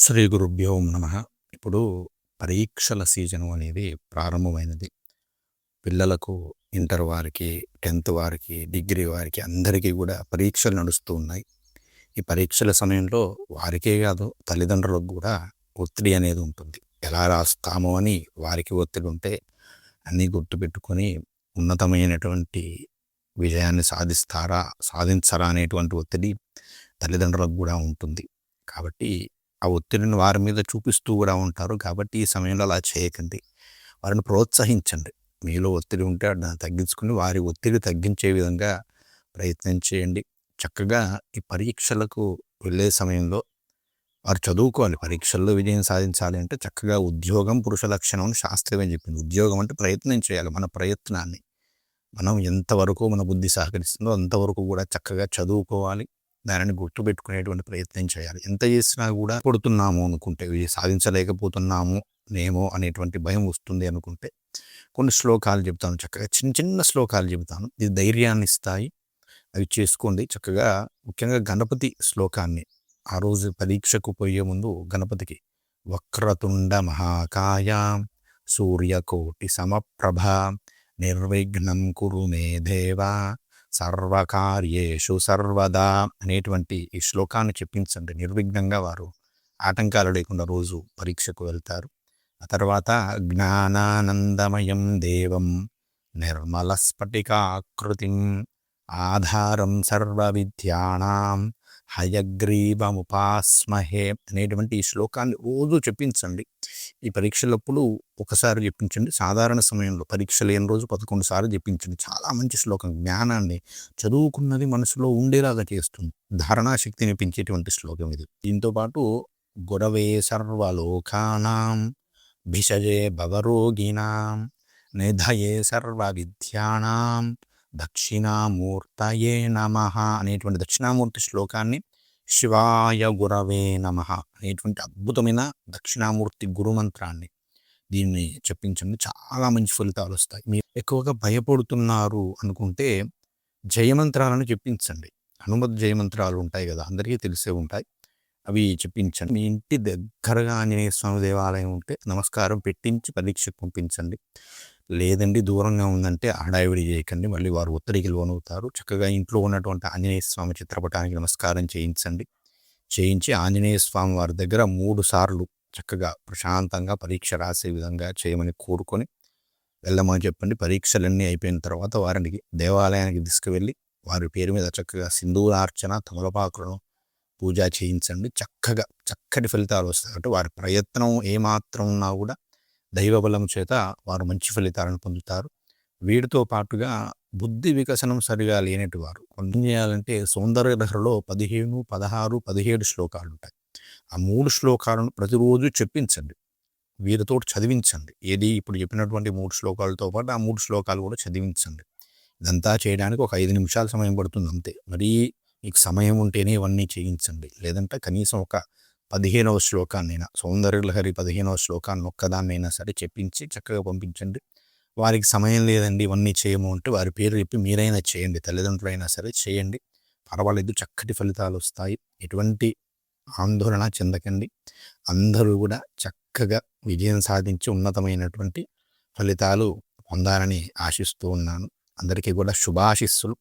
శ్రీ గురుభ్యో నమః. ఇప్పుడు పరీక్షల సీజను అనేది ప్రారంభమైనది. పిల్లలకు ఇంటర్ వారికి, 10థ్ వారికి, డిగ్రీ వారికి అందరికీ కూడా పరీక్షలు నడుస్తూ ఉన్నాయి. ఈ పరీక్షల సమయంలో వారికే కాదు తల్లిదండ్రులకు కూడా ఒత్తిడి అనేది ఉంటుంది. ఎలా రాస్తామో అని వారికి ఒత్తిడి ఉంటే అన్నీ గుర్తుపెట్టుకొని ఉన్నతమైనటువంటి విజయాన్ని సాధించరా అనేటువంటి ఒత్తిడి తల్లిదండ్రులకు కూడా ఉంటుంది. కాబట్టి ఆ ఒత్తిడిని వారి మీద చూపిస్తూ కూడా ఉంటారు. కాబట్టి ఈ సమయంలో అలా చేయకండి. వారిని ప్రోత్సహించండి. మీలో ఒత్తిడి ఉంటే దాన్ని తగ్గించుకుని వారి ఒత్తిడి తగ్గించే విధంగా ప్రయత్నం చేయండి. చక్కగా ఈ పరీక్షలకు వెళ్ళే సమయంలో వారు చదువుకోవాలి. పరీక్షల్లో విజయం సాధించాలి అంటే చక్కగా ఉద్యోగం పురుష లక్షణం అని శాస్త్రం ఏం చెప్పింది. ఉద్యోగం అంటే ప్రయత్నం చేయాలి. మన ప్రయత్నాన్ని మనం ఎంతవరకు మన బుద్ధి సహకరిస్తుందో అంతవరకు కూడా చక్కగా చదువుకోవాలి. దానిని గుర్తుపెట్టుకునేటువంటి ప్రయత్నం చేయాలి. ఎంత చేసినా కూడా కొడుతున్నాము అనుకుంటే, ఇవి సాధించలేకపోతున్నాము నేమో అనేటువంటి భయం వస్తుంది అనుకుంటే కొన్ని శ్లోకాలు చెప్తాను. చక్కగా చిన్న చిన్న శ్లోకాలు చెబుతాను. ఇది ధైర్యాన్ని ఇస్తాయి. అవి చేసుకోండి. చక్కగా ముఖ్యంగా గణపతి శ్లోకాన్ని ఆ రోజు పరీక్షకు పోయే ముందు గణపతికి వక్రతుండ మహాకాయ సూర్యకోటి సమప్రభ నిర్విఘ్నం కురు మే దేవా సర్వకార్యేషు సర్వదా అనేటువంటి ఈ శ్లోకాన్ని చెప్పించండి. నిర్విఘ్నంగా వారు ఆటంకాలు లేకుండా రోజు పరీక్షకు వెళ్తారు. ఆ తర్వాత జ్ఞానానందమయం దేవం నిర్మల స్ఫటికాకృతిం ఆధారం సర్వ విద్యానాం హయగ్రీవముపాస్మహే అనేటువంటి ఈ శ్లోకాన్ని రోజు చెప్పించండి. ఈ పరీక్షలప్పుడు ఒకసారి చెప్పించండి. సాధారణ సమయంలో పరీక్ష లేని రోజు 11 సార్లు చెప్పించండి. చాలా మంచి శ్లోకం. జ్ఞానాన్ని చదువుకున్నది మనసులో ఉండేలాగా చేస్తుంది. ధారణాశక్తిని పెంచేటువంటి శ్లోకం ఇది. దీంతో పాటు గురవే సర్వలోకానాం భిషజే భవరోగిణాం నిధయే సర్వ విద్యానాం దక్షిణామూర్తయే నమః అనేటువంటి దక్షిణామూర్తి శ్లోకాన్ని శివాయ గురవే నమః అనేటువంటి అద్భుతమైన దక్షిణామూర్తి గురుమంత్రాన్ని దీన్ని చెప్పించండి. చాలా మంచి ఫలితాలు వస్తాయి. మీరు ఎక్కువగా భయపడుతున్నారు అనుకుంటే జయమంత్రాలను చెప్పించండి. హనుమత్ జయమంత్రాలు ఉంటాయి కదా, అందరికీ తెలిసే ఉంటాయి. అవి చెప్పించండి. మీ ఇంటి దగ్గరగా ఆంజనేయ స్వామి దేవాలయం ఉంటే నమస్కారం పెట్టించి పరీక్షకు పంపించండి. లేదండి దూరంగా ఉందంటే హడావిడి చేయకండి. మళ్ళీ వారు ఒత్తిడికి లోనవుతారు. చక్కగా ఇంట్లో ఉన్నటువంటి ఆంజనేయ స్వామి చిత్రపటానికి నమస్కారం చేయించి ఆంజనేయ స్వామి వారి దగ్గర 3 సార్లు చక్కగా ప్రశాంతంగా పరీక్ష రాసే విధంగా చేయమని కోరుకొని వెళ్ళమని చెప్పండి. పరీక్షలన్నీ అయిపోయిన తర్వాత వారిని దేవాలయానికి తీసుకువెళ్ళి వారి పేరు మీద చక్కగా సింధూరార్చన తమలపాకులను పూజ చేయించండి. చక్కటి ఫలితాలు వస్తాయి. అంటే వారి ప్రయత్నం ఏమాత్రం ఉన్నా కూడా దైవబలం చేత వారు మంచి ఫలితాలను పొందుతారు. వీటితో పాటుగా బుద్ధి వికసనం సరిగా లేనటి వారు ఏం చేయాలంటే సౌందర్యలహరిలో 15, 16, 17 శ్లోకాలు ఉంటాయి. ఆ 3 శ్లోకాలను ప్రతిరోజు చెప్పించండి. వీరితో చదివించండి. ఏది ఇప్పుడు చెప్పినటువంటి 3 శ్లోకాలతో పాటు ఆ 3 శ్లోకాలు కూడా చదివించండి. ఇదంతా చేయడానికి ఒక 5 నిమిషాల సమయం పడుతుంది అంతే. మరీ మీకు సమయం ఉంటేనే ఇవన్నీ చేయించండి. లేదంటే కనీసం ఒక 15వ శ్లోకాన్నైనా, సౌందర్యలహరి 15వ శ్లోకాన్ని ఒక్కదాన్నైనా సరే చెప్పించి చక్కగా పంపించండి. వారికి సమయం లేదండి ఇవన్నీ చేయము అంటే వారి పేరు చెప్పి మీరైనా చేయండి. తల్లిదండ్రులైనా సరే చేయండి. పర్వాలేదు, చక్కటి ఫలితాలు వస్తాయి. ఎటువంటి ఆందోళన చెందకండి. అందరూ కూడా చక్కగా విజయం సాధించి ఉన్నతమైనటువంటి ఫలితాలు పొందాలని ఆశిస్తూ ఉన్నాను. అందరికీ కూడా శుభాశిస్సులు.